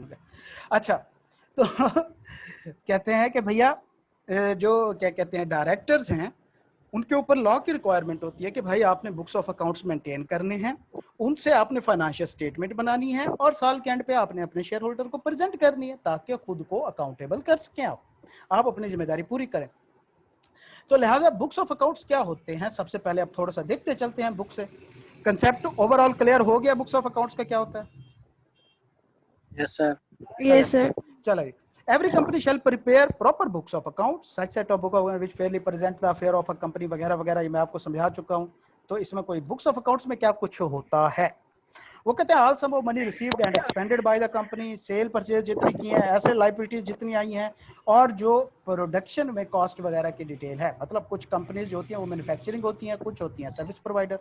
भूल गए। अच्छा, तो कहते हैं कि भैया जो क्या कहते हैं डायरेक्टर्स हैं, उनके ऊपर लॉ की रिक्वायरमेंट होती है कि भाई आपने बुक्स ऑफ अकाउंट्स मेंटेन करने हैं, उनसे आपने फाइनेंशियल स्टेटमेंट बनानी है और साल के एंड पे आपने अपने शेयर होल्डर को प्रेजेंट करनी है ताकि खुद को अकाउंटेबल कर सकें, आप अपनी जिम्मेदारी पूरी करें। तो लिहाजा बुक्स ऑफ अकाउंट्स क्या होते हैं, सबसे पहले अब थोड़ा सा देखते चलते हैं बुक से। कंसेप्ट ओवरऑल क्लियर हो गया बुक्स ऑफ अकाउंट्स का क्या होता है? Yes sir. Yes sir. चलो, every company shall prepare proper books of accounts, such set of book of which fairly present the affair of a company वगैरह वगैरह, ये मैं आपको समझा चुका हूँ। तो इसमें कोई बुक्स ऑफ अकाउंट्स में क्या कुछ होता है, वो कहते हैं all sum of money received and expended by the company, sale purchase जितनी की है, ऐसे लायबिलिटीज जितनी आई हैं, और जो प्रोडक्शन में कॉस्ट वगैरह की डिटेल है। मतलब कुछ कंपनीज जो होती हैं वो मैन्युफैक्चरिंग होती हैं, कुछ होती हैं सर्विस प्रोवाइडर।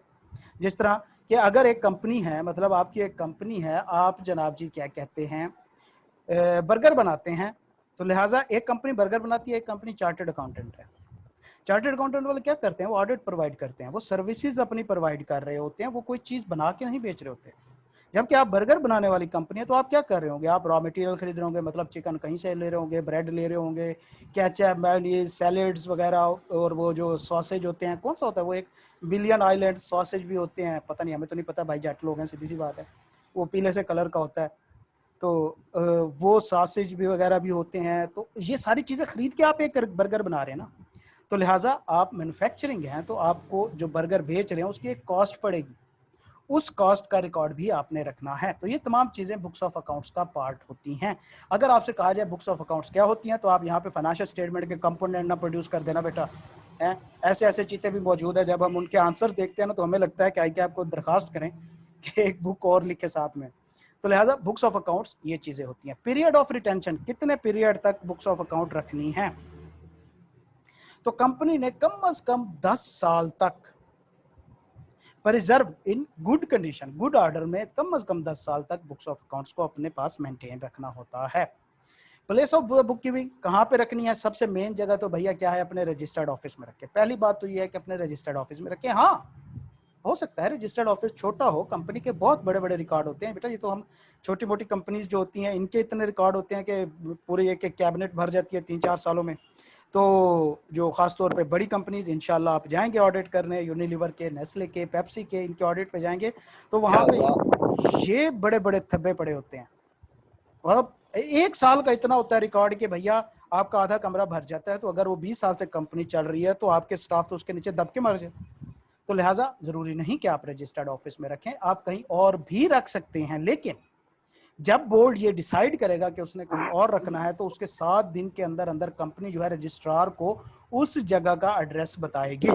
जिस तरह कि अगर एक कंपनी है, मतलब आपकी एक कंपनी है, आप जनाब जी क्या कहते हैं बर्गर बनाते हैं, तो लिहाजा एक कंपनी बर्गर बनाती है, एक कंपनी चार्टर्ड अकाउंटेंट है। चार्टर्ड अकाउंटेंट वाले क्या करते हैं, वो ऑडिट प्रोवाइड करते हैं, वो सर्विसेज अपनी प्रोवाइड कर रहे होते हैं, वो कोई चीज़ बना के नहीं बेच रहे होते। जबकि आप बर्गर बनाने वाली कंपनी है तो आप क्या कर रहे होंगे, आप रॉ मटेरियल खरीद रहे होंगे, मतलब चिकन कहीं से ले रहे होंगे, ब्रेड ले रहे होंगे, केचप, मेयोनीज, सैलेड्स वगैरह, और वो जो सॉसेज होते हैं, कौन सा होता है वो, एक बिलियन आइलैंड सॉसेज भी होते हैं, पता नहीं, हमें तो नहीं पता भाई, जाट लोग हैं, सीधी सी बात है, वो पीले से कलर का होता है, तो वो सॉसेज भी वगैरह भी होते हैं। तो ये सारी चीज़ें खरीद के आप एक बर्गर बना रहे हैं ना, तो लिहाजा आप मैन्युफैक्चरिंग हैं, तो आपको जो बर्गर बेच रहे हैं उसकी एक कॉस्ट पड़ेगी, उस कॉस्ट का रिकॉर्ड भी आपने रखना है। तो ये तमाम चीज़ें बुक्स ऑफ अकाउंट्स का पार्ट होती हैं। अगर आपसे कहा जाए बुक्स ऑफ अकाउंट्स क्या होती हैं, तो आप यहाँ पे फाइनेंशियल स्टेटमेंट के कंपोनेंट ना प्रोड्यूस कर देना बेटा, हैं। ऐसे ऐसे चीज़ें भी मौजूद है, जब हम उनके आंसर देखते हैं ना तो हमें लगता है कि आपको दरखास्त करें कि एक बुक और लिखे साथ में। तो लिहाजा बुक्स ऑफ अकाउंट्स ये चीज़ें होती हैं। पीरियड ऑफ रिटेंशन, कितने पीरियड तक बुक्स ऑफ अकाउंट रखनी है, तो कंपनी ने कम से कम 10 साल तक preserve in good condition, good order में कम से कम 10 साल तक बुक्स ऑफ अकाउंट्स को अपने पास मेंटेन रखना होता है। प्लेस ऑफ बुक कीपिंग कहाँ पे रखनी है, सबसे मेन जगह तो भैया क्या है, अपने रजिस्टर्ड ऑफिस में रखें। पहली बात तो ये है कि अपने रजिस्टर्ड ऑफिस में रखें। हाँ, हो सकता है रजिस्टर्ड ऑफिस छोटा हो, कंपनी के बहुत बड़े बड़े रिकॉर्ड होते हैं बेटा, ये तो हम छोटी मोटी कंपनीज जो होती हैं इनके इतने रिकॉर्ड होते हैं कि पूरी एक कैबिनेट भर जाती है 3-4 सालों में। तो जो खास तौर पे बड़ी कंपनीज, इंशाल्लाह आप जाएंगे ऑडिट करने, यूनिलीवर के, नेस्ले के, पेप्सी के, इनके ऑडिट पे जाएंगे तो वहाँ पे ये बड़े बड़े थब्बे पड़े होते हैं। अब 1 साल का इतना होता है रिकॉर्ड कि भैया आपका आधा कमरा भर जाता है। तो अगर वो 20 साल से कंपनी चल रही है तो आपके स्टाफ तो उसके नीचे दब के मर जाए। तो लिहाजा जरूरी नहीं कि आप रजिस्टर्ड ऑफिस में रखें, आप कहीं और भी रख सकते हैं, लेकिन जब बोर्ड ये डिसाइड करेगा कि उसने कहीं और रखना है तो उसके 7 दिन के अंदर अंदर कंपनी जो है रजिस्ट्रार को उस जगह का एड्रेस बताएगी।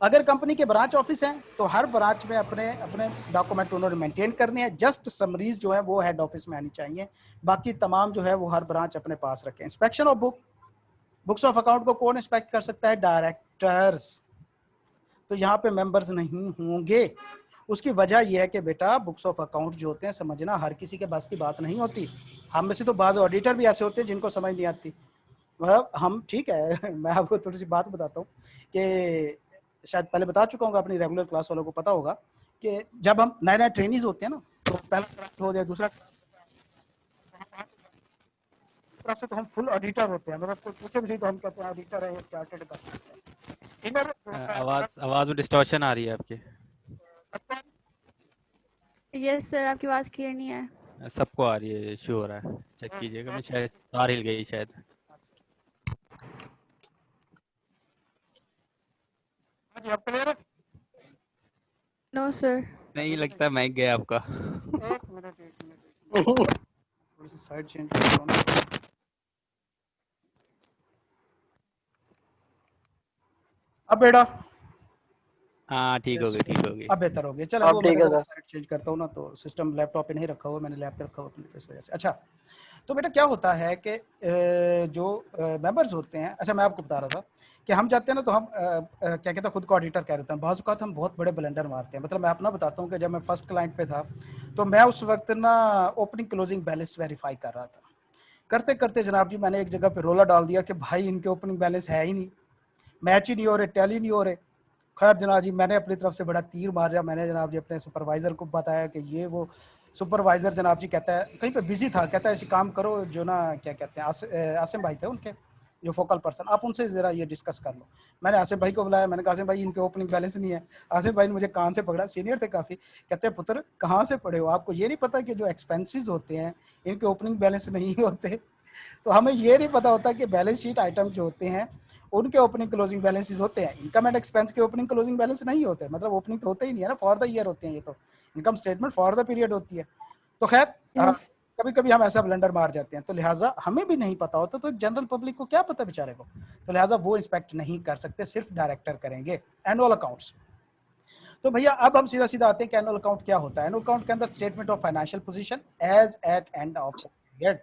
अगर कंपनी के ब्रांच ऑफिस हैं तो हर ब्रांच में अपने अपने डॉक्यूमेंट उन्होंने मेंटेन करने हैं, जस्ट समरीज जो है वो हेड ऑफिस में आनी चाहिए, बाकी तमाम जो है वो हर ब्रांच अपने पास रखें। Inspection of books of account को कौन इंस्पेक्ट कर सकता है, डायरेक्टर्स। तो यहाँ पे मेंबर्स नहीं होंगे। उसकी वजह यह है कि बेटा बुक्स ऑफ अकाउंट जो होते हैं समझना हर किसी के बस की बात नहीं होती। हम में से तो बाज ऑडिटर भी ऐसे होते हैं जिनको समझ नहीं आती। मतलब हम, ठीक है मैं आपको थोड़ी सी बात बताता हूँ कि शायद पहले बता चुका हूँ, अपनी रेगुलर क्लास वालों को पता होगा कि जब हम नए नए ट्रेनिंग्स होते हैं ना, तो पहला क्लास हो जाए, दूसरा से तो हम फुल ऑडिटर होते हैं, मतलब कोई पूछे भी तो हम कहते हैं ऑडिटर है, चार्टर्ड का। आवाज में डिस्टॉर्शन आ रही है आपके। यस सर, आपकी आवाज क्लियर नहीं है। सबको आ रही है, इशू हो रहा है, चेक कीजिएगा। मैं शायद तार हिल गई शायद। No sir. नहीं लगता माइक गया आपका। थोड़ी सी साइड चेंज करता हूं। अब बेटा हाँ ठीक हो गई, ठीक हो गई, अब बेहतर हो गया। चलो वो मैंने साइड चेंज करता हूँ ना, तो सिस्टम लैपटॉप पे नहीं रखा हुआ, मैंने लैप पे रखा हुआ इस वजह से। अच्छा, तो बेटा क्या होता है कि जो मेंबर्स होते हैं, अच्छा मैं आपको बता रहा था कि हम जाते हैं ना तो हम क्या कहते हैं, खुद को ऑडिटर कह देते हैं। बाज़ औक़ात हम बहुत बड़े ब्लंडर मारते हैं। मतलब मैं अपना बताता हूँ कि जब मैं फर्स्ट क्लाइंट पे था तो मैं उस वक्त ना ओपनिंग क्लोजिंग बैलेंस वेरीफाई कर रहा था। करते करते जनाब जी मैंने एक जगह पे रोला डाल दिया कि भाई इनके ओपनिंग बैलेंस है ही नहीं, मैच ही नहीं हो रहे, टैली नहीं हो रहे। खैर जनाब जी मैंने अपनी तरफ से बड़ा तीर मार दिया। मैंने जनाब जी अपने सुपरवाइज़र को बताया कि ये वो सुपरवाइजर जनाब जी कहता है, कहीं पे बिजी था, कहता है ऐसे काम करो जो ना क्या कहते हैं, आसिम भाई थे उनके जो फोकल पर्सन, आप उनसे जरा ये डिस्कस कर लो। मैंने आसिम भाई को बुलाया, मैंने कहा आसिम भाई इनके ओपनिंग बैलेंस नहीं है। आसिम भाई ने मुझे कान से पकड़ा, सीनियर थे काफी, कहते हैं पुत्र कहाँ से पढ़े हो, आपको ये नहीं पता कि जो एक्सपेंसेस होते हैं इनके ओपनिंग बैलेंस नहीं होते। तो हमें ये नहीं पता होता कि बैलेंस शीट आइटम जो होते हैं उनके ओपनिंग क्लोजिंग बैलेंसेस होते हैं, इनकम एंड एक्सपेंस के ओपनिंग क्लोजिंग बैलेंस नहीं होते, मतलब ओपनिंग तो होते ही नहीं है ना, फॉर द ईयर होते हैं, ये तो income statement for the period होती है। तो खैर Yes. कभी कभी हम ऐसा ब्लंडर मार जाते हैं, तो लिहाजा हमें भी नहीं पता होता, तो जनरल पब्लिक को क्या पता बेचारे को, तो लिहाजा वो इंस्पेक्ट नहीं कर सकते, सिर्फ डायरेक्टर करेंगे एनुअल अकाउंट्स। तो भैया अब हम सीधा सीधा आते हैं कि एनुअल अकाउंट क्या होता है। एनुअल अकाउंट के अंदर statement of financial position as at end of the period.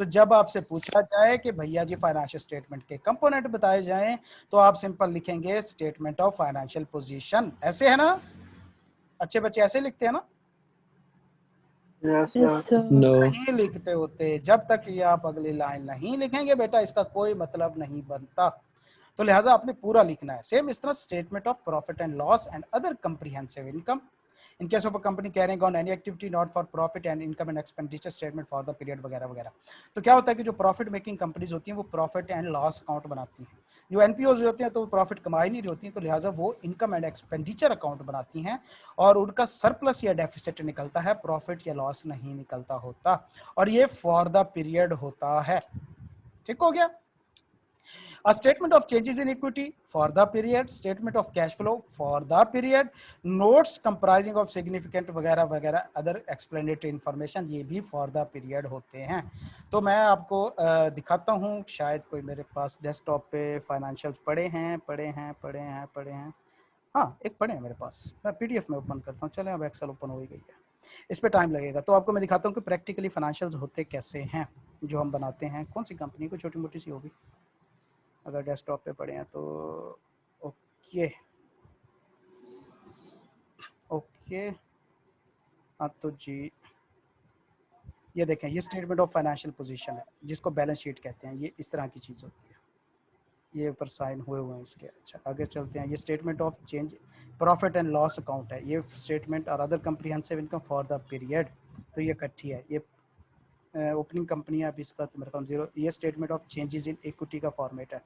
तो जब आपसे पूछा जाए कि भैया जी फाइनेंशियल स्टेटमेंट के कंपोनेंट बताए जाएं, तो आप सिंपल लिखेंगे स्टेटमेंट ऑफ फाइनेंशियल पोजीशन, ऐसे है ना, अच्छे बच्चे ऐसे लिखते हैं ना, Yes, Yes, sir. sir. No. नहीं लिखते होते। जब तक ये आप अगली लाइन नहीं लिखेंगे बेटा, इसका कोई मतलब नहीं बनता। तो लिहाजा आपने पूरा लिखना है। सेम इस तरह statement of profit and loss and other comprehensive income in case of a company carrying on any activity not for profit and income and expenditure statement for the period वगैरह वगैरह। तो क्या होता है कि जो प्रॉफिट मेकिंग कंपनीज होती हैं वो प्रॉफिट एंड लॉस अकाउंट बनाती हैं, जो एनपीओज होते हैं तो वो प्रॉफिट कमा ही नहीं रही होती हैं, तो लिहाजा वो इनकम एंड एक्सपेंडिचर अकाउंट बनाती हैं और उनका सरप्लस या डेफिसिट निकलता है, प्रॉफिट या लॉस नहीं निकलता होता, और ये फॉर द पीरियड होता है। ठीक हो गया। A statement of changes in equity for the period, statement of cash flow for the period, notes comprising of significant वगैरह वगैरह other explanatory information, ये भी for the period होते हैं। तो मैं आपको दिखाता हूँ, शायद कोई मेरे पास डेस्कटॉप पे फाइनेंशियल्स पड़े हैं, हाँ एक पड़े हैं मेरे पास, मैं पीडीएफ में ओपन करता हूँ। चलें अब एक्सेल ओपन हो ही गई है, इस पे टाइम लगेगा, तो आपको मैं दिखाता हूँ कि प्रैक्टिकली फाइनेंशियल्स होते कैसे हैं जो हम बनाते हैं। कौन सी कंपनी को, छोटी मोटी सी होगी, अगर डेस्कटॉप पे पड़े हैं तो ओके हाँ तो जी ये देखें, ये स्टेटमेंट ऑफ फाइनेंशियल पोजीशन है जिसको बैलेंस शीट कहते हैं, ये इस तरह की चीज़ होती है, ये ऊपर साइन हुए हुए हैं इसके। अच्छा आगे चलते हैं, ये statement of change profit and loss account है, ये स्टेटमेंट और other comprehensive income for the period, तो ये इकट्ठी है, ये ओपनिंग कंपनी है अभी इसका, तो मेरे ख्याल 0। ये statement of changes in equity का फॉर्मेट है,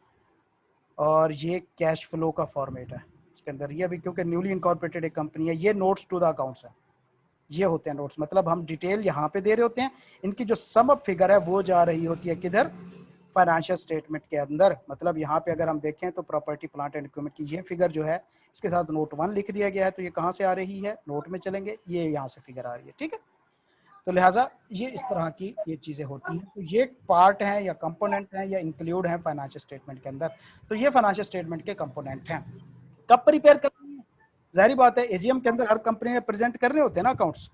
और ये कैश फ्लो का फॉर्मेट है इसके अंदर, ये भी क्योंकि न्यूली इनकॉर्पोरेटेड एक कंपनी है। ये नोट्स टू द अकाउंट्स है, ये होते हैं नोट्स, मतलब हम डिटेल यहाँ पे दे रहे होते हैं, इनकी जो सम अप फिगर है वो जा रही होती है किधर, फाइनेंशियल स्टेटमेंट के अंदर। मतलब यहाँ पे अगर हम देखें तो प्रॉपर्टी प्लांट एंड इक्विपमेंट की ये फिगर जो है इसके साथ नोट 1 लिख दिया गया है, तो ये कहाँ से आ रही है, नोट में चलेंगे, ये यहाँ से फिगर आ रही है, ठीक है। तो लिहाजा ये इस तरह की ये चीज़ें होती हैं, तो ये पार्ट हैं या कंपोनेंट हैं या इंक्लूड हैं फाइनेंशियल स्टेटमेंट के अंदर। तो ये फाइनेंशियल स्टेटमेंट के कंपोनेंट हैं। कब प्रिपेयर करनी है, जाहिर बात है एजीएम के अंदर हर कंपनी ने प्रेजेंट करने होते हैं ना अकाउंट्स,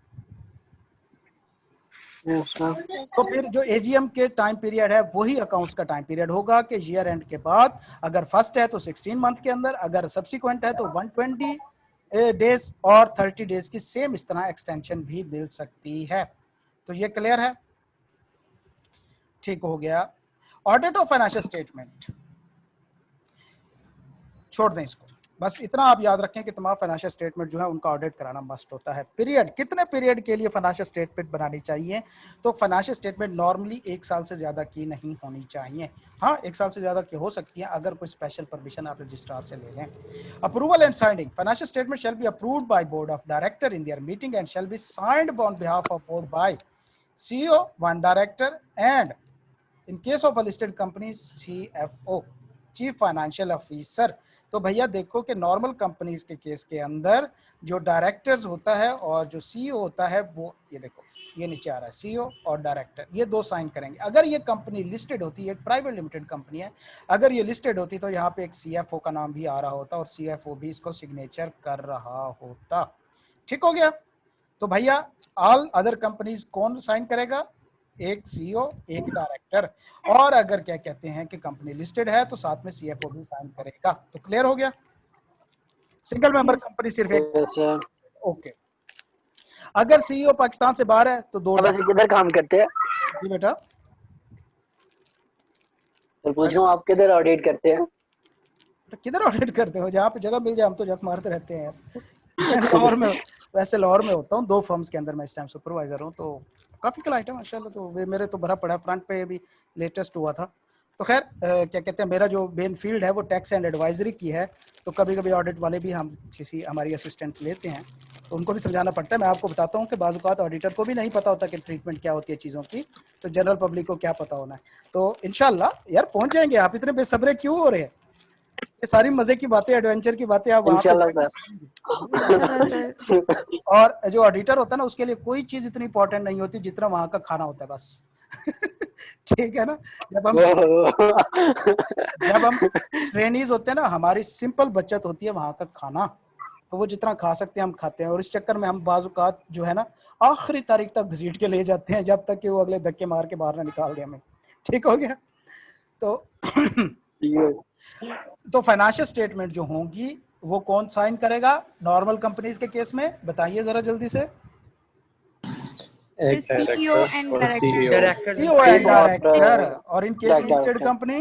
Yes, sir. तो फिर जो एजीएम के टाइम पीरियड है वही अकाउंट्स का टाइम पीरियड होगा कि ईयर एंड के बाद, अगर फर्स्ट है तो 16 मंथ के अंदर, अगर सब्सिक्वेंट है तो 120 डेज और 30 डेज की सेम इस तरह एक्सटेंशन भी मिल सकती है। तो ये क्लियर है, ठीक हो गया। ऑडिट ऑफ फाइनेंशियल स्टेटमेंट छोड़ दें इसको, बस इतना आप याद रखें कि तमाम फाइनेंशियल स्टेटमेंट जो है उनका ऑडिट कराना मस्ट होता है। पीरियड, कितने पीरियड के लिए फाइनेंशियल स्टेटमेंट बनानी चाहिए, तो फाइनेंशियल स्टेटमेंट नॉर्मली 1 साल से ज़्यादा की नहीं होनी चाहिए। हाँ 1 साल से ज़्यादा की हो सकती है अगर कोई स्पेशल परमिशन आप रजिस्ट्रार से ले लें। Approval and signing, financial statement shall be approved by board of director in their meeting and shall be signed on behalf of board by CEO, 1 director, and in case of a listed company CFO, chief financial officer. तो भैया देखो कि normal companies के case के अंदर जो directors होता है और जो CEO होता है, वो ये देखो ये नीचे आ रहा है, CEO और डायरेक्टर, ये 2 साइन करेंगे। अगर ये कंपनी लिस्टेड होती है, एक प्राइवेट लिमिटेड कंपनी है, अगर ये लिस्टेड होती तो यहाँ पे एक CFO का नाम भी आ रहा होता और CFO भी इसको सिग्नेचर कर रहा होता। ठीक हो गया। तो भैया ऑल अदर कंपनीज कौन साइन करेगा, एक CEO एक डायरेक्टर, और अगर क्या कहते हैं कि कंपनी लिस्टेड है तो साथ में CFO भी साइन करेगा। तो क्लियर हो गया। सिंगल मेंबर कंपनी सिर्फ एक, Yes, sir. ओके। अगर CEO पाकिस्तान से बाहर है तो 2 अब ऐसे किधर काम करते हैं? जी बेटा, तो पूछूं आप किधर ऑडिट करते हैं? तो किधर ऑडिट करते हो, जहाँ पे जगह मिल जाए हम तो जग मारते रहते हैं यार। लाहौर में, वैसे लाहौर में होता हूँ, 2 फर्म्स के अंदर मैं इस टाइम सुपरवाइजर हूँ, तो काफी क्लाइंट है माशाल्लाह, तो वे मेरे तो भरा पड़ा है, फ्रंट पे भी लेटेस्ट हुआ था। तो खैर क्या कहते हैं, मेरा जो मेन फील्ड है वो टैक्स एंड एडवाइजरी की है, तो कभी कभी ऑडिट वाले भी हम किसी हमारी असिस्टेंट लेते हैं, तो उनको भी समझाना पड़ता है। मैं आपको बताता हूँ कि बाज़ औक़ात ऑडिटर को भी नहीं पता होता कि ट्रीटमेंट क्या होती है चीज़ों की, तो जनरल पब्लिक को क्या पता होना है। तो इंशाल्लाह यार पहुंच जाएंगे। आप इतने बेसब्रे क्यों हो रहे हैं? ये सारी मजे की बातें, एडवेंचर की बातें आप वहाँ पे इंशाल्लाह जाके सर। सीखेंगे। जरूर जाना। सर और जो ऑडिटर होता है ना, उसके लिए कोई चीज इतनी इंपॉर्टेंट नहीं होती जितना वहाँ का खाना होता है बस। ठीक है ना। जब हम जब हम ट्रेनीज होते हैं ना, हमारी सिंपल बचत होती है वहाँ का खाना, तो वो जितना खा सकते हैं हम खाते हैं, और इस चक्कर में हम बाजुकात जो है ना आखिरी तारीख तक घसीट के ले जाते हैं, जब तक कि वो अगले धक्के मार के बाहर ना निकाल दे हमें। ठीक हो गया। तो तो फाइनेंशियल स्टेटमेंट जो होंगी वो कौन साइन करेगा नॉर्मल कंपनीज के केस में, बताइए जरा जल्दी से। The CEO and director. Directors and CEO and CEOs. Director, और in case Director. Listed company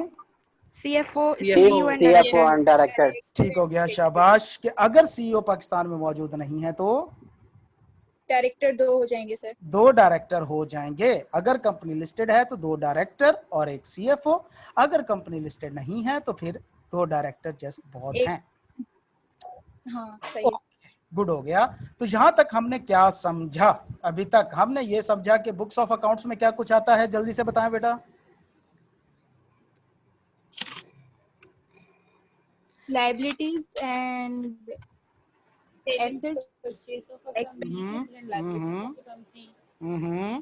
CFO, CFO. CEO and CFO director. and directors. ठीक हो गया, शाबाश। कि अगर सीईओ पाकिस्तान में मौजूद नहीं है तो डायरेक्टर 2 हो जाएंगे सर। 2 डायरेक्टर हो जाएंगे। अगर कंपनी लिस्टेड है तो 2 डायरेक्टर और 1 सीएफओ, अगर कंपनी लिस्टेड नहीं है तो फिर 2 डायरेक्टर जस्ट बहुत एक- हैं। हाँ सही है। गुड हो गया। तो यहां तक हमने क्या समझा? अभी तक हमने ये समझा कि बुक्स ऑफ अकाउंट्स में क्या कुछ आता है, जल्दी से बताएं बेटा। Liabilities and asset,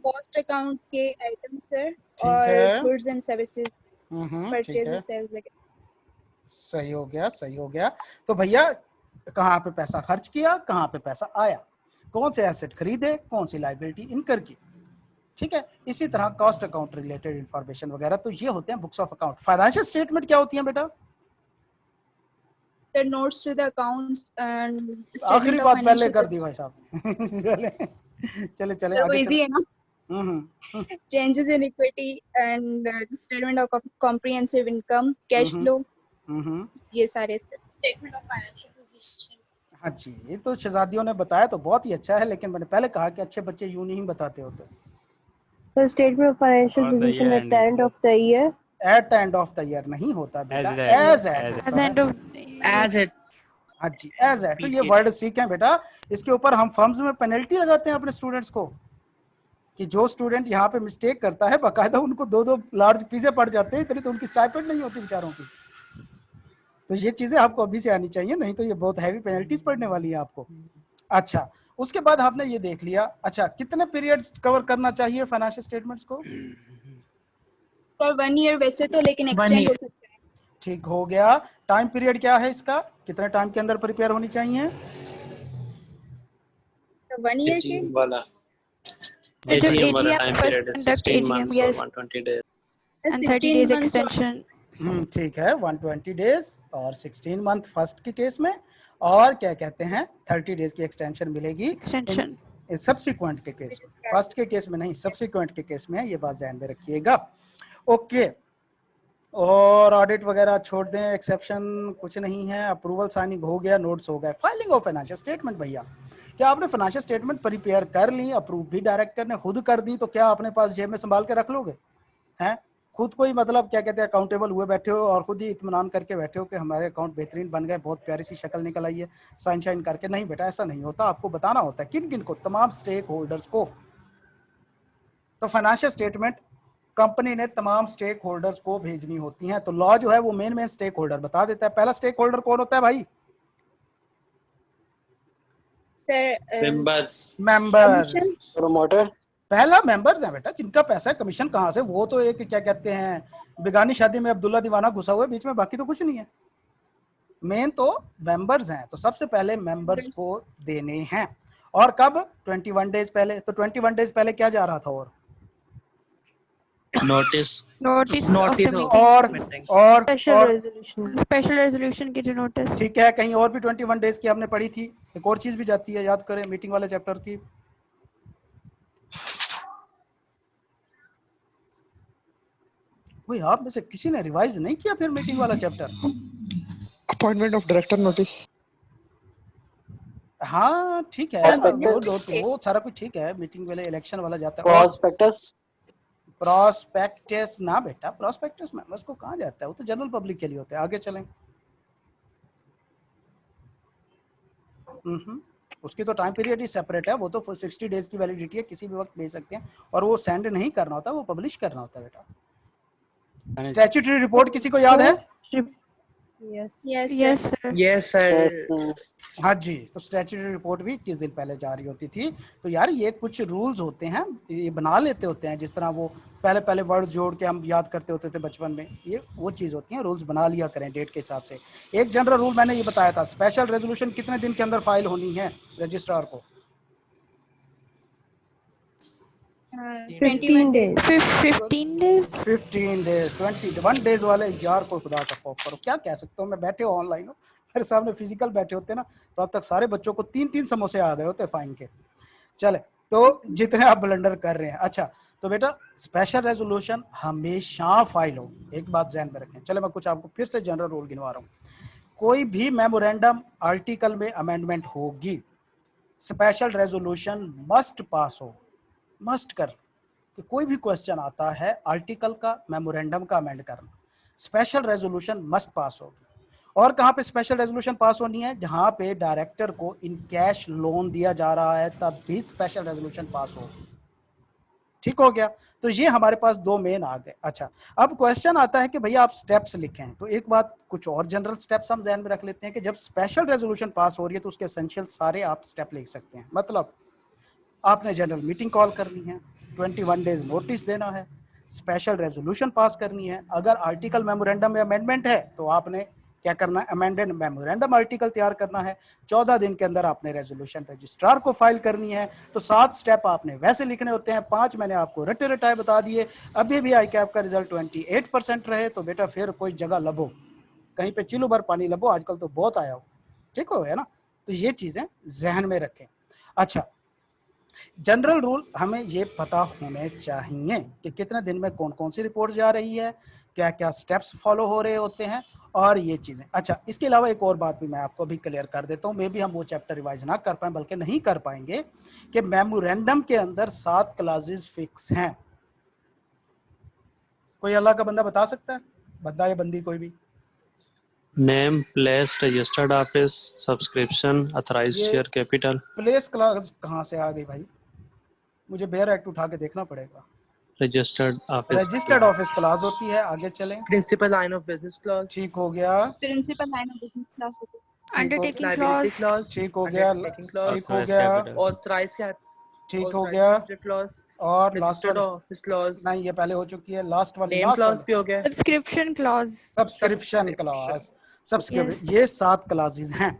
cost account के आइटम सर, ठीक और है। गुड्स एंड सर्विसेज, ठीक परचेज है, सेल्स वगैरह। सही हो गया, सही हो गया। तो भैया कहाँ पे पैसा खर्च किया, कहाँ पे पैसा आया, कौन से एसेट खरीदे, कौन सी लाइबिलिटी इनकर की, ठीक है। इसी तरह कॉस्ट अकाउंट रिलेटेड इंफॉर्मेशन वगैरह, तो ये होते हैं books of account. Financial statement क्या होती है बेटा? Sir notes to the accounts and आखिरी स्टेटमेंट ऑफ बात पहले फाइनेंशियल। कर दी भाई साहब। चले चले सर वो आगे इजी चले। है ना। Changes in equity and statement of comprehensive income, cash flow, ये सारे स्टेटमेंट ऑफ फाइनेंशियल पोजीशन। हाँ जी, ये तो शहजादियों ने बताया तो बहुत ही अच्छा है, लेकिन मैंने पहले कहा कि अच्छे बच्चे यूं नहीं बताते होते। So statement of financial Or the position year at the ending. end of the year. At the end of the year नहीं होता बेटा, As as at- at as At होता the है। end of As it. हाँ जी, as eight. तो ये word सीखें बेटा। इसके ऊपर हम फर्म्स में पेनल्टी लगाते हैं अपने स्टूडेंट्स को, कि जो स्टूडेंट यहाँ पे मिस्टेक करता है बाकायदा उनको 2-2 लार्ज पिज़्ज़े पड़ जाते हैं, इतनी तो उनकी स्टाइपेंड नहीं होती बेचारों की। तो ये चीजें आपको अभी से आनी चाहिए, नहीं तो ये बहुत हैवी पेनल्टीज पड़ने वाली है आपको। अच्छा, उसके बाद आपने ये देख लिया। अच्छा, कितने पीरियड्स कवर करना चाहिए फाइनेंशियल स्टेटमेंट्स को? सर 1 ईयर वैसे तो, लेकिन एक्सटेंड हो सकता है। ठीक हो गया। टाइम पीरियड क्या है इसका, कितने टाइम के अंदर प्रिपेयर होनी चाहिए? 1 ईयर के वाला AGM वाला first time period is conduct 16 AGM, months or yes, 120 days. and 30 days extension. ठीक है, 120 डेज और 16 मंथ फर्स्ट के केस में, और क्या कहते हैं 30 डेज की एक्सटेंशन मिलेगी Extension. सब्सिक्वेंट के केस में। फर्स्ट के केस में नहीं, सब्सिक्वेंट के केस में, ये बात ध्यान में रखिएगा। ओके, और ऑडिट वगैरह छोड़ दें, एक्सेप्शन कुछ नहीं है। अप्रूवल साइनिंग हो गया, नोट्स हो गए। फाइलिंग ऑफ फाइनेंशियल स्टेटमेंट, भैया क्या आपने फाइनेंशियल स्टेटमेंट प्रिपेयर कर ली, अप्रूव भी डायरेक्टर ने खुद कर दी, तो क्या अपने पास जेब में संभाल के रख लोगे? हैं, खुद को ही मतलब क्या कहते हैं अकाउंटेबल हुए बैठे हो, और खुद ही इत्मीनान करके बैठे हो कि हमारे अकाउंट बेहतरीन बन गए, बहुत प्यारी सी शक्ल निकल आई है, साइन शाइन करके? नहीं बेटा, ऐसा नहीं होता। आपको बताना होता है किन किन को, तमाम स्टेक होल्डर्स को। तो फाइनेंशियल स्टेटमेंट कंपनी ने तमाम स्टेक होल्डर्स को भेजनी होती हैं। तो लॉ जो है वो मेन स्टेक होल्डर बता देता है। पहला स्टेक होल्डर कौन होता है भाई? Sir members. प्रोमोटर। पहला मेंबर्स है बेटा, जिनका पैसा है। कमीशन कहाँ से? वो तो एक क्या कहते हैं बेगानी शादी में अब्दुल्ला दीवाना घुसा हुआ है बीच में, बाकी तो कुछ नहीं है। मेन तो मेंबर्स हैं, तो सबसे पहले मेंबर्स को देने हैं। और कब? 21 डेज पहले। तो 21 डेज पहले क्या जा रहा था? और Notice. Notice of the meeting. और Special और resolution. Special resolution की जो notice. ठीक है, कहीं और भी 21 डेज की हमने पढ़ी थी। एक और चीज भी जाती है, याद करें मीटिंग वाले चैप्टर की। भाई आप में से किसी ने रिवाइज नहीं किया फिर मीटिंग वाला chapter? Appointment of director notice. हाँ ठीक है, वो सारा कुछ ठीक है, मीटिंग वाले इलेक्शन वाला जाता है। प्रोस्पेक्टस, प्रोस्पेक्टस ना बेटा, प्रोस्पेक्टस में उसको कहाँ जाता है, वो तो जनरल पब्लिक के लिए होता है। आगे चलें। उसकी तो टाइम पीरियड ही सेपरेट है, वो तो 60 डेज की वैलिडिटी है, किसी भी वक्त भेज सकते हैं, और वो सेंड नहीं करना होता, वो पब्लिश करना होता है बेटा। स्टैट्यूटरी रिपोर्ट किसी को याद है? Yes. Yes, sir. Yes, sir. हाँ जी, तो स्टैट्यूटरी रिपोर्ट भी 21 दिन पहले जारी होती थी। तो यार ये कुछ रूल्स होते हैं, ये बना लेते होते हैं, जिस तरह वो पहले वर्ड्स जोड़ के हम याद करते होते थे बचपन में, ये वो चीज़ होती है, रूल्स बना लिया करें डेट के हिसाब से। एक जनरल रूल मैंने ये बताया था, स्पेशल रेजोल्यूशन कितने दिन के अंदर फाइल होनी है रजिस्ट्रार को? 15 days. 15 days. 15 डेज, 21 डेज वाले यार को खुदा का खौफ करो, क्या कह सकते हो। मैं बैठे हो ऑनलाइन हो, मेरे सामने फिजिकल बैठे होते ना, तो अब तक सारे बच्चों को 3-3 समोसे आ गए होते फाइन के। चले, तो जितने आप ब्लंडर कर रहे हैं। अच्छा, तो बेटा स्पेशल रेजोल्यूशन हमेशा फाइल हो, एक बात ध्यान में रखें। चले, मैं कुछ आपको फिर से जनरल रूल गिनवा रहा हूँ। कोई भी मेमोरेंडम आर्टिकल में अमेंडमेंट होगी, स्पेशल रेजोल्यूशन मस्ट पास हो, मस्ट कर कि कोई भी क्वेश्चन आता है आर्टिकल का, मेमोरेंडम का अमेंड करना, स्पेशल रेजोल्यूशन मस्ट पास होगी। और कहाँ पे स्पेशल रेजोल्यूशन पास होनी है? जहाँ पे डायरेक्टर को इन कैश लोन दिया जा रहा है, तब भी स्पेशल रेजोल्यूशन पास होगी। ठीक हो गया? तो ये हमारे पास दो मेन आ गए। अच्छा, अब क्वेश्चन आता है कि भैया आप स्टेप्स लिखें, तो एक बात, कुछ और जनरल स्टेप्स हम ध्यान में रख लेते हैं कि जब स्पेशल रेजोल्यूशन पास हो रही है तो उसके एसेंशियल सारे आप स्टेप लिख सकते हैं। मतलब आपने जनरल मीटिंग कॉल करनी है, 21 डेज नोटिस देना है, स्पेशल रेजोल्यूशन पास करनी है, अगर आर्टिकल मेमोरेंडम में अमेंडमेंट है तो आपने क्या करना है, अमेंडेड मेमोरेंडम आर्टिकल तैयार करना है, 14 दिन के अंदर आपने रेजोल्यूशन रजिस्ट्रार को फाइल करनी है। तो 7 स्टेप आपने वैसे लिखने होते हैं, 5 मैंने आपको रटे रटाए बता दिए। अभी भी आई कैप का रिजल्ट 28% रहे तो बेटा फिर कोई जगह लबो, कहीं पे चिल्लू भर पानी लबो, आजकल तो बहुत आया हो। ठीक हो गया ना? तो ये चीजें जहन में रखें। अच्छा, जनरल रूल हमें ये पता होने चाहिए कि कितने दिन में कौन कौन सी रिपोर्ट जा रही है, क्या क्या स्टेप्स फॉलो हो रहे होते हैं, और ये चीजें। अच्छा, इसके अलावा एक और बात भी मैं आपको भी क्लियर कर देता हूँ, मे भी हम वो चैप्टर रिवाइज ना कर पाए, बल्कि नहीं कर पाएंगे, कि मेमोरेंडम के अंदर 7 क्लासेस फिक्स हैं। कोई अल्लाह का बंदा बता सकता है? बंदा या बंदी कोई भी? Name, place, registered office, subscription, authorized ये शेयर कैपिटल। प्लेस क्लास कहाँ से आ गई भाई? मुझे बेयर एक्ट उठा के देखना पड़ेगा। Registered office registered office class होती है। आगे चलें। Principal line of business clause. ठीक हो गया। Principal line of business class होती है। Undertaking Liability clause. clause. ठीक हो गया। Undertaking clause. ठीक हो गया। Authorized cap. ठीक हो authorized गया। capital clause. और लास्ट Registered वाली office clause. नहीं, ये पहले हो चुकी है। लास्ट वाली, Name clause भी हो गया. Subscription clause. Subscription class, subscription, Yes. ये 7 क्लासेस हैं।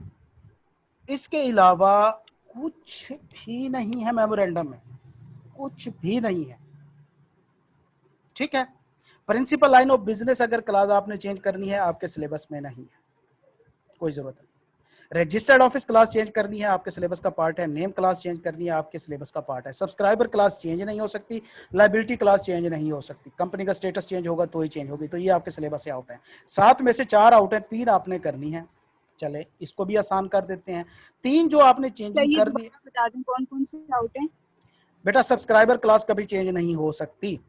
इसके अलावा कुछ भी नहीं है मेमोरेंडम में, कुछ भी नहीं है। ठीक है? प्रिंसिपल लाइन ऑफ बिजनेस अगर क्लास आपने चेंज करनी है, आपके सिलेबस में नहीं है, कोई जरूरत नहीं। रजिस्टर्ड ऑफिस क्लास चेंज करनी है, आपके सिलेबस का पार्ट है। नेम क्लास चेंज करनी है, आपके सिलेबस का पार्ट है। सब्सक्राइबर क्लास चेंज नहीं हो सकती, लायबिलिटी क्लास चेंज नहीं हो सकती, कंपनी का स्टेटस चेंज होगा तो ही चेंज होगी। तो ये आपके सिलेबस से आउट है। 7 में से 4 आउट है, 3 आपने करनी है। चले, इसको भी आसान कर देते हैं। 3 जो आपने चेंजिंग करनी है, बता दें कौन कौन से आउट हैं। बेटा सब्सक्राइबर क्लास कभी चेंज नहीं हो सकती।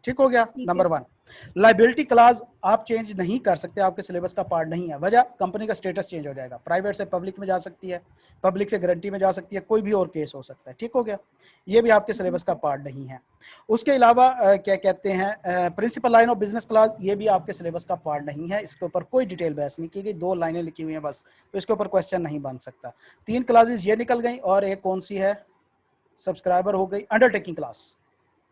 ठीक हो गया? नंबर 1। लायबिलिटी क्लास आप चेंज नहीं कर सकते, आपके सिलेबस का पार्ट नहीं है। वजह, कंपनी का स्टेटस चेंज हो जाएगा, प्राइवेट से पब्लिक में जा सकती है, पब्लिक से गारंटी में जा सकती है, कोई भी और केस हो सकता है। ठीक हो गया? ये भी आपके सिलेबस का पार्ट नहीं है। उसके अलावा क्या कहते हैं, principal line of business class, ये भी आपके सिलेबस का पार्ट नहीं है। इसके ऊपर कोई डिटेल बहस नहीं की गई, 2 लाइनें लिखी हुई हैं बस, तो इसके ऊपर क्वेश्चन नहीं बन सकता। 3 क्लासेस ये निकल गई, और एक कौन सी है? सब्सक्राइबर हो गई। अंडरटेकिंग क्लास,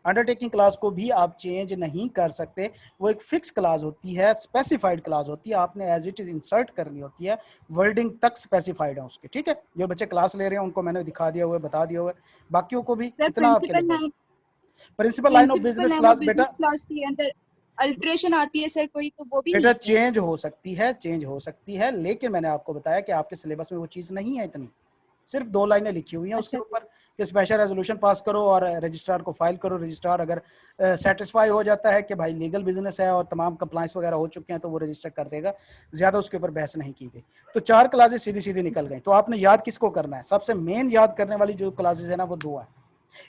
अंडरटेकिंग क्लास को भी आप चेंज नहीं कर सकते, वो एक फिक्स क्लास होती है, स्पेसिफाइड क्लास होती है, आपने एज इट इज इंसर्ट करनी होती है, वर्डिंग तक स्पेसिफाइड है उसके। ठीक है? जो बच्चे क्लास ले रहे हैं उनको मैंने दिखा दिया हुआ है, बता दिया हुआ है, बाकियों को भी इतना आपके लिए। Principal line of business class बेटा, क्लास के अंदर अल्टरेशन आती है सर कोई, तो वो भी बेटा नहीं चेंज हो सकती है, चेंज हो सकती है, लेकिन मैंने आपको बताया कि आपके सिलेबस में वो चीज़ नहीं है इतनी, सिर्फ 2 लाइनें लिखी हुई हैं उसके ऊपर, कि स्पेशल रेजोल्यूशन पास करो और रजिस्ट्रार को फाइल करो। रजिस्ट्रार अगर सेटिस्फाई हो जाता है कि भाई लीगल बिजनेस है और तमाम कंप्लाइंस वगैरह हो चुके हैं तो वो रजिस्टर कर देगा, ज्यादा उसके ऊपर बहस नहीं की गई। तो 4 क्लासेस सीधी सीधी निकल गई। तो आपने याद किसको करना है? सबसे मेन याद करने वाली जो क्लासेस है ना वो 2 है।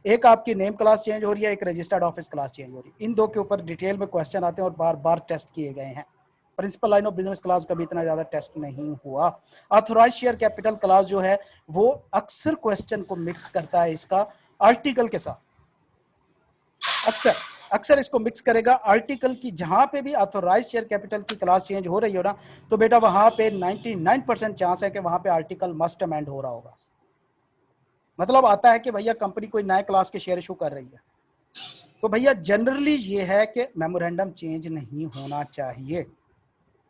एक आपकी नेम क्लास चेंज हो रही है, एक रजिस्टर्ड ऑफिस क्लास चेंज हो रही है। इन 2 के ऊपर डिटेल में क्वेश्चन आते हैं और बार बार टेस्ट किए गए हैं। Principal line of business class का भी इतना ज्यादा टेस्ट नहीं हुआ। ऑथोराइज शेयर कैपिटल क्लास जो है वो अक्सर क्वेश्चन को मिक्स करता है इसका आर्टिकल के साथ। अक्सर इसको मिक्स करेगा आर्टिकल की। जहां पे भी ऑथोराइज शेयर कैपिटल की क्लास चेंज हो रही हो ना तो बेटा वहां पे 99% चांस है कि वहां पे आर्टिकल मस्ट अमेंड हो रहा होगा। मतलब आता है कि भैया कंपनी कोई नए क्लास के शेयर इशू कर रही है, तो भैया जनरली ये है कि मेमोरेंडम चेंज नहीं होना चाहिए,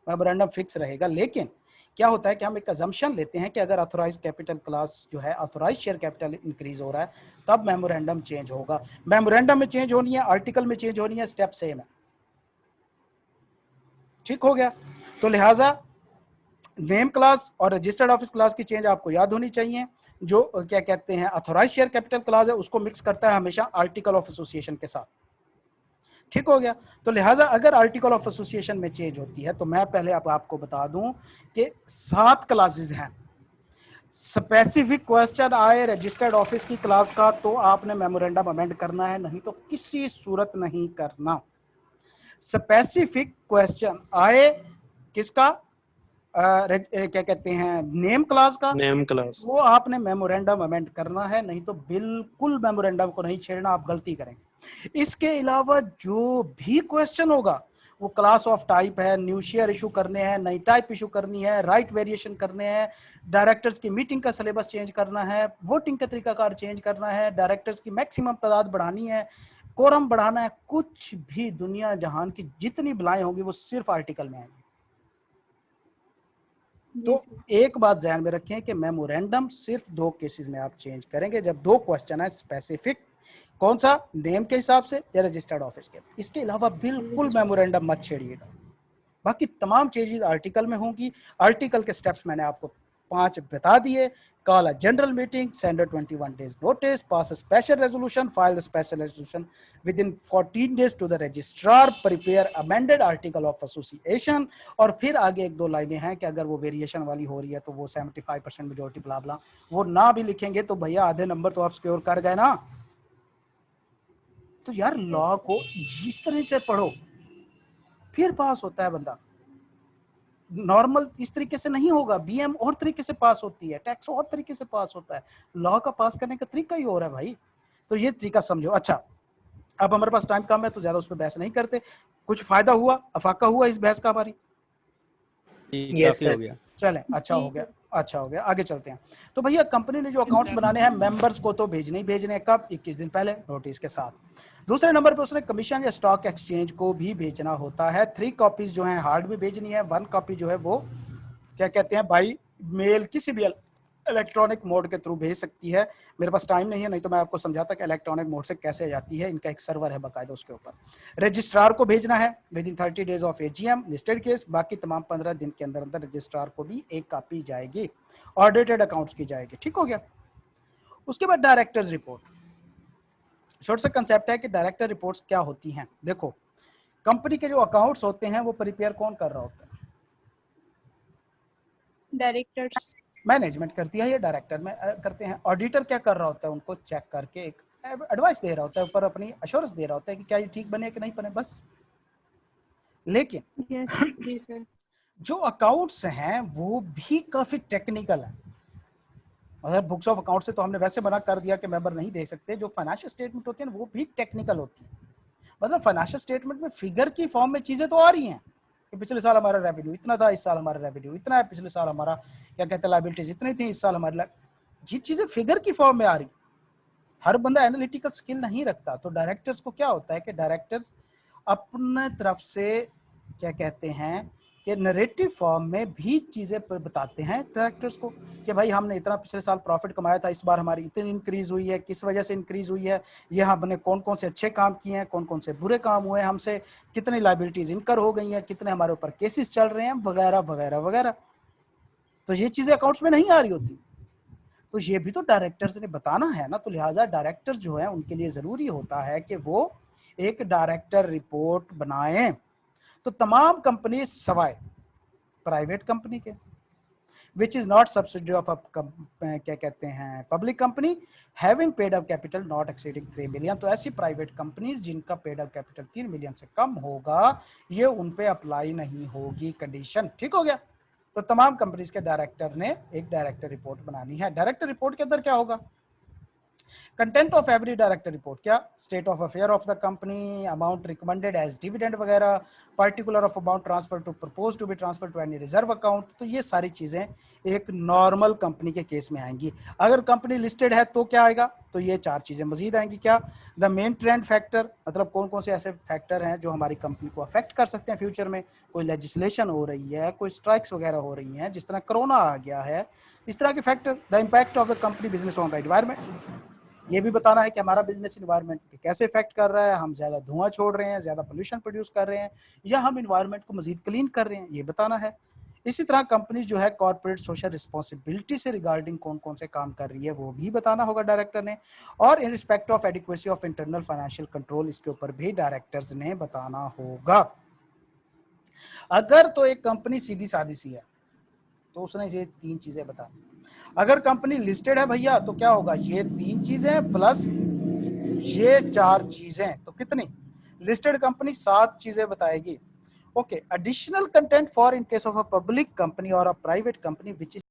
मेमोरेंडम फिक्स रहेगा। लेकिन क्या होता है कि हम एक अजम्पशन लेते हैं कि अगर ऑथोराइज कैपिटल क्लास जो है, ऑथोराइज शेयर कैपिटल इंक्रीज हो रहा है तब मेमोरेंडम चेंज होगा। मेमोरेंडम में चेंज होनी है, आर्टिकल में चेंज होनी है, स्टेप सेम है। ठीक हो गया? तो लिहाजा नेम क्लास और रजिस्टर्ड ऑफिस क्लास की चेंज आपको याद होनी चाहिए। जो क्या कहते हैं ऑथोराइज शेयर कैपिटल क्लास है उसको मिक्स करता है हमेशा आर्टिकल ऑफ एसोसिएशन के साथ। ठीक हो गया? तो लिहाजा अगर आर्टिकल ऑफ एसोसिएशन में चेंज होती है तो मैं पहले आपको बता दूं कि 7 क्लासेस हैं। स्पेसिफिक क्वेश्चन आए रजिस्टर्ड ऑफिस की क्लास का तो आपने मेमोरेंडम अमेंड करना है, नहीं तो किसी सूरत नहीं करना। स्पेसिफिक क्वेश्चन आए किसका, क्या कहते हैं नेम क्लास का, नेम क्लास वो आपने मेमोरेंडम अमेंड करना है, नहीं तो बिल्कुल मेमोरेंडम को नहीं छेड़ना, आप गलती करेंगे। इसके अलावा जो भी क्वेश्चन होगा वो क्लास ऑफ टाइप है, न्यू शेयर इशू करने हैं, नई टाइप इशू करनी है, राइट वेरिएशन करने हैं, डायरेक्टर्स की मीटिंग का सिलेबस चेंज करना है, वोटिंग का तरीकाकार चेंज करना है, डायरेक्टर्स की मैक्सिमम तादाद बढ़ानी है, कोरम बढ़ाना है, कुछ भी दुनिया जहान की जितनी बलाएं होंगी वो सिर्फ आर्टिकल में आएंगी। तो एक बात ध्यान में रखें कि मेमोरेंडम सिर्फ 2 केसेस में आप चेंज करेंगे, जब 2 क्वेश्चन है स्पेसिफिक, कौन सा, नेम के हिसाब से या रजिस्टर्ड ऑफिस के। इसके अलावा बिल्कुल मेमोरेंडम मत छेड़िएगा। बाकी तमाम चीजें आर्टिकल में होंगी। आर्टिकल के स्टेप्स मैंने आपको 5 बता दिए। Call a general meeting, send 21 days notice, pass a special resolution, file the special resolution within 14 days to the registrar, prepare amended article of association। और फिर आगे 1-2 लाइनें हैं कि अगर वो वेरिएशन वाली हो रही है तो वो 75% मेजोरिटी ब्ला ब्ला, वो ना भी लिखेंगे तो भैया आधे नंबर तो आप सिक्योर कर गए ना। तो यार लॉ को जिस तरह से पढ़ो फिर पास होता है बंदा, नॉर्मल इस तरीके से नहीं होगा। बीएम और तरीके से पास होती है, टैक्स और तरीके से पास होता है, लॉ का पास करने का तरीका ही और है भाई। तो ये तरीका समझो। अच्छा, अब हमारे पास टाइम कम है तो ज्यादा उस पर बहस नहीं करते। कुछ फायदा हुआ, अफाका हुआ इस बहस का हमारी? Yes, काफी हो sir. गया। चलें, अच्छा हो गया, अच्छा हो गया, आगे चलते हैं। तो भैया कंपनी ने जो अकाउंट्स बनाने हैं मेंबर्स को तो भेजने ही भेजने हैं, कब, 21 दिन पहले नोटिस के साथ। दूसरे नंबर पे उसने कमीशन या स्टॉक एक्सचेंज को भी भेजना होता है। 3 कॉपीज जो हैं हार्ड में भेजनी है, 1 कॉपी जो है वो क्या कहते हैं भाई मेल किसी भी इलेक्ट्रॉनिक मोड के थ्रू भेज सकती है। मेरे पास टाइम नहीं है, नहीं तो मैं आपको समझाता कि इलेक्ट्रॉनिक मोड से कैसे जाती है। इनका एक सर्वर है बाकायदा, उसके ऊपर रजिस्ट्रार को भेजना है with in 30 days of AGM listed case. बाकी तमाम 15 दिन के अंदर अंदर रजिस्ट्रार को भी 1 कॉपी जाएगी, ऑडिटेड अकाउंट्स की जाएगी। ठीक हो गया? उसके बाद डायरेक्टर्स रिपोर्ट, छोटा सा कंसेप्ट है कि डायरेक्टर रिपोर्ट्स क्या होती हैं। देखो, कंपनी के जो अकाउंट्स होते हैं वो प्रिपेयर कौन कर रहा होता है? डायरेक्टर्स, मैनेजमेंट करती है या डायरेक्टर में करते हैं। ऑडिटर क्या कर रहा होता है? उनको चेक करके एक एडवाइस दे रहा होता है, ऊपर अपनी अश्योरेंस दे रहा होता है कि क्या ये ठीक बने कि नहीं बने, बस। लेकिन Yes. जी सर, जो अकाउंट्स हैं वो भी काफी टेक्निकल है। मतलब बुक्स ऑफ अकाउंट से तो हमने वैसे मना कर दिया कि मेंबर नहीं देख सकते। जो फाइनेंशियल स्टेटमेंट होती है वो भी टेक्निकल होती है। मतलब फाइनेंशियल स्टेटमेंट में फिगर की फॉर्म में चीजें तो आ रही हैं कि पिछले साल हमारा रेवेन्यू इतना था, इस साल हमारा रेवेन्यू इतना है, पिछले साल हमारा क्या कहते हैं लायबिलिटीज इतनी थी, इस साल हमारी ये चीजें फिगर की फॉर्म में आ रही। हर बंदा एनालिटिकल स्किल नहीं रखता। तो डायरेक्टर्स को क्या होता है कि डायरेक्टर्स अपने तरफ से क्या कहते हैं कि नरेटिव फॉर्म में भी चीजें बताते हैं डायरेक्टर्स को कि भाई हमने इतना पिछले साल प्रॉफिट कमाया था, इस बार हमारी इतनी इंक्रीज हुई है, किस वजह से इंक्रीज हुई है, ये हमने कौन कौन से अच्छे काम किए हैं, कौन कौन से बुरे काम हुए हैं, हमसे कितनी लायबिलिटीज इनकर हो गई हैं, कितने हमारे ऊपर केसेस चल रहे हैं, वगैरह वगैरह वगैरह। तो ये चीजें अकाउंट्स में नहीं आ रही होती। तो ये भी तो डायरेक्टर्स ने बताना है ना, तो लिहाजा डायरेक्टर्स जो है उनके लिए जरूरी होता है कि वो एक डायरेक्टर रिपोर्ट बनाएं। तो तमाम कंपनी सवाए प्राइवेट कंपनी के which is not subsidiary of a क्या कहते हैं public company having paid up capital not exceeding 3 million, तो ऐसी प्राइवेट कंपनीज जिनका पेड अप कैपिटल 3 मिलियन से कम होगा ये उन पे अप्लाई नहीं होगी कंडीशन। ठीक हो गया। तो तमाम कंपनीज के डायरेक्टर ने एक डायरेक्टर रिपोर्ट बनानी है। डायरेक्टर रिपोर्ट के अंदर क्या होगा? Content of every director report, क्या state of affair of the company, amount recommended as dividend वगैरह, particular of amount transfer to propose to be transfer to any reserve account. तो ये सारी चीजें एक नॉर्मल कंपनी के केस में आएंगी। अगर कंपनी लिस्टेड है तो क्या आएगा? तो ये 4 चीजें मजीद आएंगी। क्या? द मेन ट्रेंड फैक्टर, मतलब कौन कौन से ऐसे फैक्टर हैं जो हमारी कंपनी को अफेक्ट कर सकते हैं फ्यूचर में। कोई लेजिस्लेशन हो रही है, कोई स्ट्राइक्स वगैरह हो रही हैं, जिस तरह कोरोना आ गया है, इस तरह के factor. The impact of the company business on the environment, ये भी बताना है कि हमारा बिजनेस इन्वायरमेंट पे कैसे इफेक्ट कर रहा है, हम ज्यादा धुआं छोड़ रहे हैं, ज्यादा पोल्यूशन प्रोड्यूस कर रहे हैं, या हम इन्वायरमेंट को मजीद क्लीन कर रहे हैं, ये बताना है। इसी तरह कंपनी जो है कॉर्पोरेट सोशल रिस्पॉन्सिबिलिटी से रिगार्डिंग कौन कौन से काम कर रही है वो भी बताना होगा डायरेक्टर ने। और in respect of adequacy of internal financial control, इसके ऊपर भी डायरेक्टर्स ने बताना होगा। अगर तो एक कंपनी सीधी सादी सी है तो उसने ये 3 चीजें बतानी। अगर कंपनी लिस्टेड है भैया तो क्या होगा? ये 3 चीजें प्लस ये 4 चीजें, तो कितनी? लिस्टेड कंपनी 7 चीजें बताएगी। Okay, additional content for in case of a public company और a private company which is